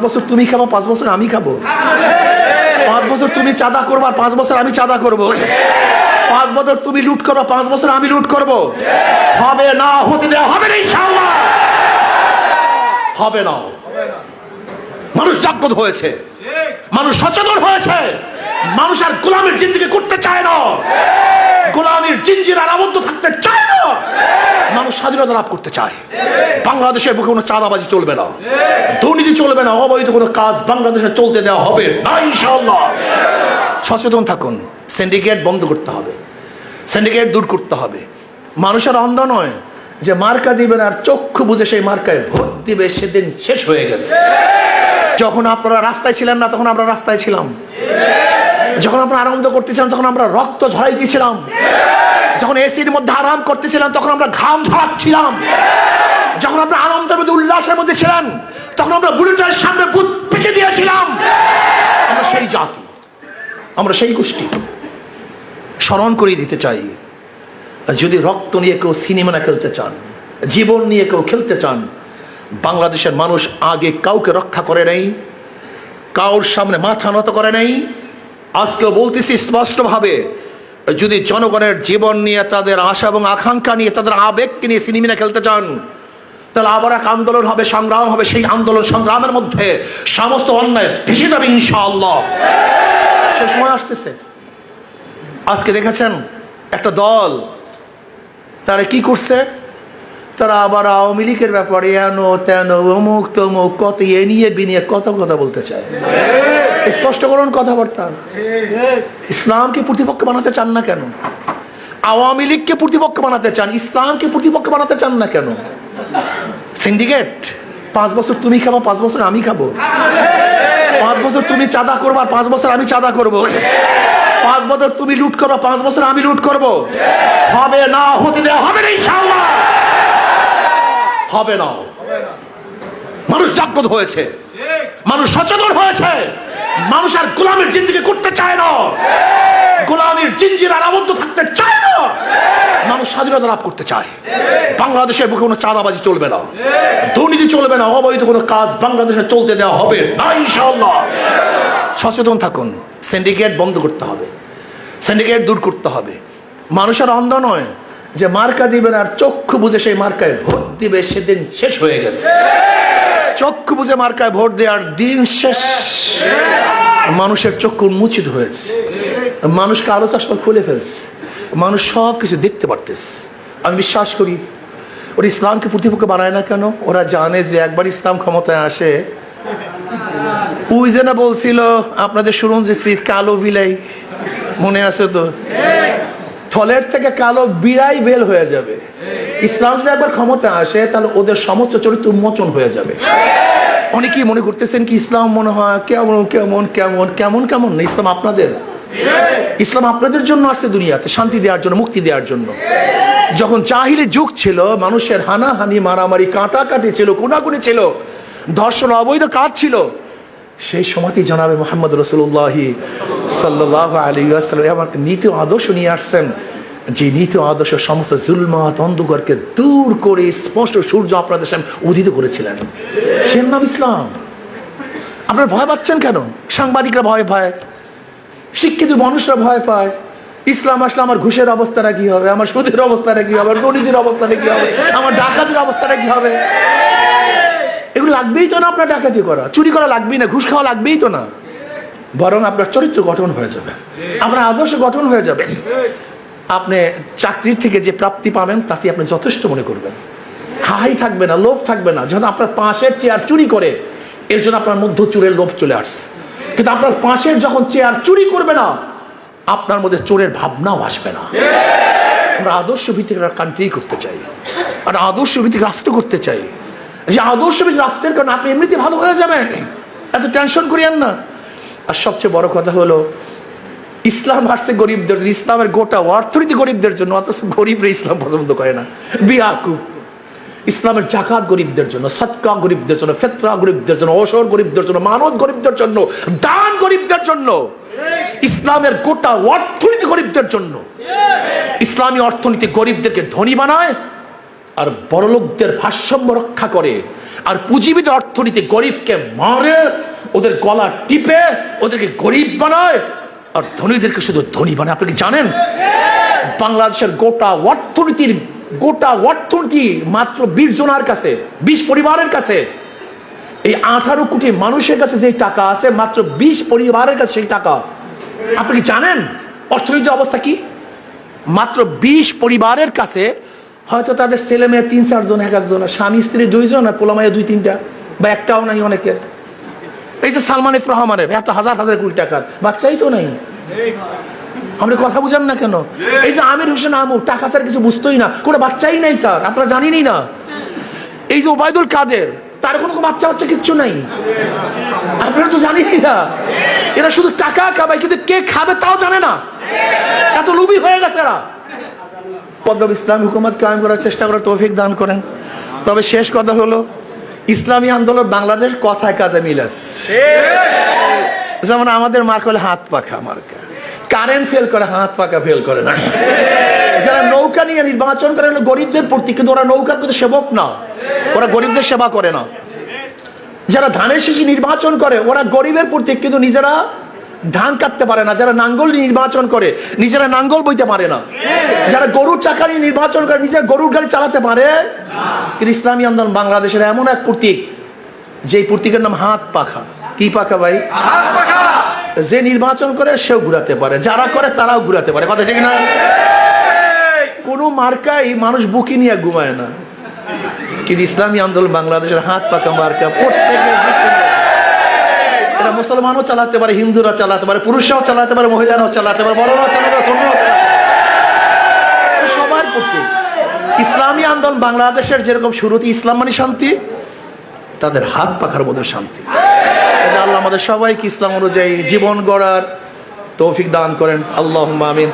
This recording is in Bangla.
বছর তুমি খাবো, 5 বছর আমি খাবো। 5 বছর তুমি চাঁদা করবা, 5 বছর আমি চাঁদা করবো। 5 বছর তুমি লুট করবা, 5 বছর আমি লুট করবো। হবে না, হতে দেওয়া হবে না ইনশাআল্লাহ। হবে না। মানুষ জাগ্রত হয়েছে, মানুষ সচেতন হয়েছে, মানুষ আর গোলামের জিন্দেগি করতে চায় না, গোলামের জিঞ্জিরে আবদ্ধ থাকতে চায় না, মানুষ স্বাধীনতা লাভ করতে চায়। বাংলাদেশের বুকে কোনো চাঁদাবাজি চলবে না, দুর্নীতি চলবে না, অবৈধ কোনো কাজ বাংলাদেশে চলতে দেওয়া হবে না ইনশাআল্লাহ। সচেতন থাকুন, সিন্ডিকেট বন্ধ করতে হবে, সিন্ডিকেট দূর করতে হবে। মানুষের অন্ধ নয় যে মার্কা দিবেন আর চক্ষু বুঝে সেই মার্কায় ভোট দিবে, সেদিন শেষ হয়ে গেছে। যখন আপনারা রাস্তায় ছিলেন না তখন আমরা রাস্তায় ছিলাম, যখন আপনারা আনন্দ করতেছিলাম তখন আমরা রক্ত ঝরাইতেছিলাম, যখন এসির মধ্যে আরাম করতেছিলাম তখন আমরা ঘাম ঝরাচ্ছিলাম, যখন আপনারা আনন্দের মধ্যে উল্লাসের মধ্যে ছিলেন তখন আমরা বুলেটের সামনে বুট পিকে দিয়েছিলাম। আমরা সেই জাতি, আমরা সেই গোষ্ঠী। স্মরণ করিয়ে দিতে চাই, যদি রক্ত নিয়ে কেউ সিনেমা না খেলতে চান, জীবন নিয়ে কেউ খেলতে চান, বাংলাদেশের মানুষ আগে কাউকে রক্ষা করে নাই, কাউর সামনে মাথা নত করে নাই। আজকেও বলতেছি স্পষ্টভাবে, যদি জনগণের জীবন নিয়ে, তাদের আশা এবং আকাঙ্ক্ষা নিয়ে, তাদের আবেগকে নিয়ে সিনেমা খেলতে চান, তাহলে আবার এক আন্দোলন হবে, সংগ্রাম হবে। সেই আন্দোলন সংগ্রামের মধ্যে সমস্ত অন্যায় ভেসে যাবে ইনশাআল্লাহ। সে সময় আসতেছে। আজকে দেখেছেন একটা দল, তারা কি করছে, তারা আবার আওয়ামী লীগের ব্যাপারে এনো তেন অমুক তমুক কত এ নিয়ে বিনিয়ে কত কথা বলতে চায়। স্পষ্ট করুন কথাবার্তা। ইসলামকে প্রতিপক্ষ বানাতে চান না কেন? আওয়ামী লীগকে প্রতিপক্ষ বানাতে চান, ইসলামকে প্রতিপক্ষ বানাতে চান না কেন? সিন্ডিকেট, 5 বছর তুমি খাবো, 5 বছর আমি খাবো। 5 বছর তুমি চাঁদা করবা, 5 বছর আমি চাঁদা করবো। 5 বছর তুমি লুট করবা, 5 বছর আমি লুট করবো। হবে না, হতে দেওয়া হবে না ইনশাআল্লাহ। হবে না। মানুষ জাগ্রত হয়েছে, মানুষ সচেতন হয়েছে, মানুষ আর গোলামের জিন্দেগি করতে চায় না, গোলামের জিঞ্জিরে আবদ্ধ থাকতে চায় না, মানুষ স্বাধীনতা লাভ করতে চায়। বাংলাদেশের বুকে কোনো চাঁদাবাজি চলবে না, দুর্নীতি চলবে না, অবৈধ কোনো কাজ বাংলাদেশে চলতে দেওয়া হবে না ইনশাআল্লাহ। সচেতন থাকুন, সিন্ডিকেট বন্ধ করতে হবে, সিন্ডিকেট দূর করতে হবে। মানুষের অন্ধ নয় যে মার্কা দিবেন আর চক্ষু বুঝে সেই মার্কায় ভোট দিবে, সেদিন শেষ হয়ে গেছে। চক্ষু বুঝে মার্কায় ভোট দেওয়ার দিন শেষ। মানুষের চক্ষু উন্মোচিত হয়েছে, মানুষকে আলো চশমা খুলে ফেলছে, মানুষ সব কিছু দেখতে পারতেছে। আমি বিশ্বাস করি ওরা ইসলামকে প্রতিপক্ষ বানায় না কেন? ওরা জানে যে একবার ইসলাম ক্ষমতায় আসে, ওই যে না বলছিল আপনাদের শুনুন যে কালো বিলাই, মনে আছে তো, থলের থেকে কালো বিড়াই বেল হয়ে যাবে। ইসলাম যদি একবার ক্ষমতা আসে তাহলে ওদের সমস্ত চরিত্র উন্মোচন হয়ে যাবে। অনেকেই মনে করতেছেন কি ইসলাম মনে হয় কেমন কেমন কেমন কেমন কেমন না। ইসলাম আপনাদের, ইসলাম আপনাদের জন্য আসছে দুনিয়াতে, শান্তি দেওয়ার জন্য, মুক্তি দেওয়ার জন্য। যখন জাহিলি যুগ ছিল, মানুষের হানাহানি মারামারি কাটাকাটি ছিল, খুনাখুনি ছিল, ধর্ষণ অবৈধ কাজ ছিল, সেই সময়তেই জনাবে মুহাম্মদ রাসূলুল্লাহ সাল্লাল্লাহু আলাইহি ওয়াসাল্লাম আমাকে নীতি আদর্শ নিয়ে আসছেন, যে নীতি আদর্শ সমস্ত জুলমাত অন্ধকারকে দূর করে স্পষ্ট সূর্য আপনাদের সামনে উদিত করেছিলেন। সে নাম ইসলাম। আপনারা ভয় পাচ্ছেন কেন? সাংবাদিকরা ভয় পায়, শিক্ষিত মানুষরা ভয় পায়। ইসলাম আসলে আমার ঘুষের অবস্থাটা কি হবে, আমার সুদের অবস্থাটা কি হবে, আমার দুর্নীতির অবস্থাটা কি হবে, আমার ডাকাতির অবস্থাটা কি হবে? এগুলো লাগবেই তো না। আপনার ডাকাতি করা, চুরি করা লাগবেই না, ঘুষ খাওয়া লাগবেই তো না। বরং আপনার চরিত্র গঠন হয়ে যাবে, আপনার আদর্শ গঠন হয়ে যাবে। আপনি চাকরির থেকে যে প্রাপ্তি পাবেন তাতে আপনি যথেষ্ট মনে করবেন। হাই থাকবে না, লোভ থাকবে না। যখন আপনার পাশের চেয়ার চুরি করে, এর জন্য আপনার মধ্যে চোরের লোভ চলে আসছে। কিন্তু আপনার পাশের যখন চেয়ার চুরি করবে না, আপনার মধ্যে চোরের ভাবনাও আসবে না। আমরা আদর্শ ভিত্তিক কান্ট্রি করতে চাই, আর আদর্শ ভিত্তিক রাষ্ট্র করতে চাই। যে আদর্শ ভিত্তিক রাষ্ট্রের কারণে আপনি এমনিতে ভালো হয়ে যাবেন, এত টেনশন করিয়েন না। আর সবচেয়ে বড় কথা হলো, ইসলাম আসছে গরিবদের জন্য, ইসলামের গোটা অর্থনীতি গরিবদের জন্য, অথচ গরিবরা ইসলাম পছন্দ করে না। বিয়াকুব, ইসলামের জাকাত গরিবদের জন্য, সদকা গরিবদের জন্য, ফিতরা গরিবদের জন্য, ওশর গরিবদের জন্য, মানত গরিবদের জন্য, দান গরিবদের জন্য। ইসলামের গোটা অর্থনীতি গরিবদের জন্য। ইসলামী অর্থনীতি গরিবদেরকে ধনী বানায়, আর বড়লোকদের ভারসাম্য রক্ষা করে, আর পুঁজিবিদ অর্থনীতি গরিবকে মারে, ওদের গলা টিপে ওদেরকে গরিব বানায়, আর ধনীদেরকে শুধু ধনী বানায়। আপনি কি জানেন বাংলাদেশের গোটা অর্থনীতি মাত্র 20 জনের কাছে, 20 পরিবারের কাছে, এই 18 কোটি মানুষের কাছে যে টাকা আছে, মাত্র 20 পরিবারের কাছে সেই টাকা। আপনি কি জানেন অর্থনীতির অবস্থা কি? মাত্র 20 পরিবারের কাছে হয়তো তাদের ছেলে মেয়ে 3-4 জন, এক একজন, স্বামী স্ত্রী 2 জন, আর পোলা মাইয়া 2-3টা, বা একটাও নাই অনেকের। এই যে সালমান এফ রহমানের এত হাজার হাজার কোটি টাকার বাচ্চাই তো নাই। আমরা কথা বুঝান না কেন? এই যে আমির হোসেন আমু টাকা ছাড়া কিছু বুঝতোই না, কোনো বাচ্চাই নাই তার, আপনারা জানেনই না। এই যে ওবায়দুল কাদের, তার কোনো বাচ্চা কিচ্ছু নাই, আপনারা তো জানেনই না। এরা শুধু টাকা খাবে, কিন্তু কে খাবে তাও জানে না, এত লোভী হয়ে গেছে এরা। পদ্মব ইসলামী হুকুমত কায়েম করার চেষ্টা করার তৌফিক দান করেন। তবে শেষ কথা হলো, ইসলামী আন্দোলন বাংলাদেশ কথায় কাজে মিলাস। যেমন আমাদের মার্কা হলে হাত পাখা মার্কা, কারেন্ট ফেল করে, হাত পাকা ফেল করে না। যারা নৌকা নিয়ে নির্বাচন করে হলো গরিবদের প্রতি, কিন্তু ওরা নৌকার প্রতি সেবক না, ওরা গরিবদের সেবা করে না। যারা ধানের শীষে নির্বাচন করে ওরা গরিবের প্রতি, কিন্তু নিজেরা ধান কাটতে পারে না। যারা নাঙ্গল নিয়ে নির্বাচন করে নিজেরা নাঙ্গল বইতে পারে না। যারা গরুর চাকা নিয়ে নির্বাচন করে নিজেরা গরুর গাড়ি চালাতে পারে। কিন্তু ইসলামী আন্দোলন বাংলাদেশের এমন এক প্রতীক, যে প্রতীকের নাম হাত পাখা। কি পাখা ভাই? যে নির্বাচন করে সেও ঘুরাতে পারে, যারা করে তারাও ঘুরাতে পারে। কথা ঠিক না? কোনো মার্কাই মানুষ বুকি নিয়ে ঘুমায় না, কিন্তু ইসলামী আন্দোলন বাংলাদেশের হাত পাকা মার্কা। প্রত্যেকের এটা মুসলমানও চালাতে পারে, হিন্দুরা চালাতে পারে, পুরুষরাও চালাতে পারে, মহিলারাও চালাতে পারে, বড়রাও চালাতে পারে, ছোটরাও চালাতে পারে, সবার প্রতি। ইসলামী আন্দোলন বাংলাদেশের যেরকম শুরুতে ইসলাম মানে শান্তি, তাদের হাত পাখার মধ্যে শান্তি। আল্লাহ আমাদের সবাইকে ইসলাম অনুযায়ী জীবন গড়ার তৌফিক দান করেন। আল্লাহুম্মা আমিন।